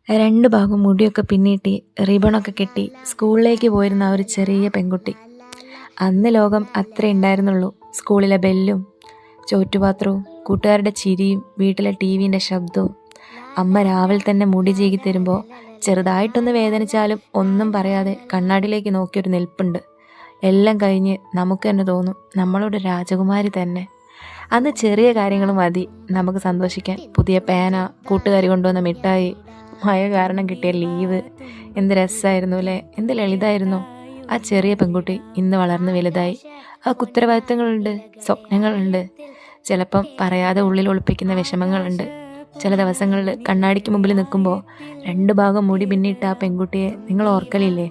രണ്ട് ഭാഗം മുടിയൊക്കെ പിന്നീട്ടി റിബണൊക്കെ കെട്ടി സ്കൂളിലേക്ക് പോയിരുന്ന ആ ഒരു ചെറിയ പെൺകുട്ടി. അന്ന് ലോകം അത്രേ ഉണ്ടായിരുന്നുള്ളൂ. സ്കൂളിലെ ബെല്ലും ചോറ്റുപാത്രവും കൂട്ടുകാരുടെ ചിരിയും വീട്ടിലെ ടി വിൻ്റെ ശബ്ദവും. അമ്മ രാവിലെ തന്നെ മുടി ചീകി തരുമ്പോൾ ചെറുതായിട്ടൊന്ന് വേദനിച്ചാലും ഒന്നും പറയാതെ കണ്ണാടിയിലേക്ക് നോക്കിയൊരു നിൽപ്പുണ്ട്. എല്ലാം കഴിഞ്ഞ് നമുക്ക് തന്നെ തോന്നും നമ്മളോട് രാജകുമാരി തന്നെ. അന്ന് ചെറിയ കാര്യങ്ങൾ മതി നമുക്ക് സന്തോഷിക്കാൻ. പുതിയ പേന, കൂട്ടുകാരി കൊണ്ടുവന്ന മിഠായി, മഴ കാരണം കിട്ടിയ ലീവ്. എന്ത് രസമായിരുന്നു അല്ലേ, എന്ത് ലളിതായിരുന്നു. ആ ചെറിയ പെൺകുട്ടി ഇന്ന് വളർന്ന് വലുതായി. അവൾക്ക് ഉത്തരവാദിത്തങ്ങളുണ്ട്, സ്വപ്നങ്ങളുണ്ട്, ചിലപ്പം പറയാതെ ഉള്ളിൽ ഒളിപ്പിക്കുന്ന വിഷമങ്ങളുണ്ട്. ചില ദിവസങ്ങളിൽ കണ്ണാടിക്ക് മുമ്പിൽ നിൽക്കുമ്പോൾ രണ്ട് ഭാഗം മുടി പിന്നിട്ട ആ പെൺകുട്ടിയെ നിങ്ങൾ ഓർക്കലില്ലേ?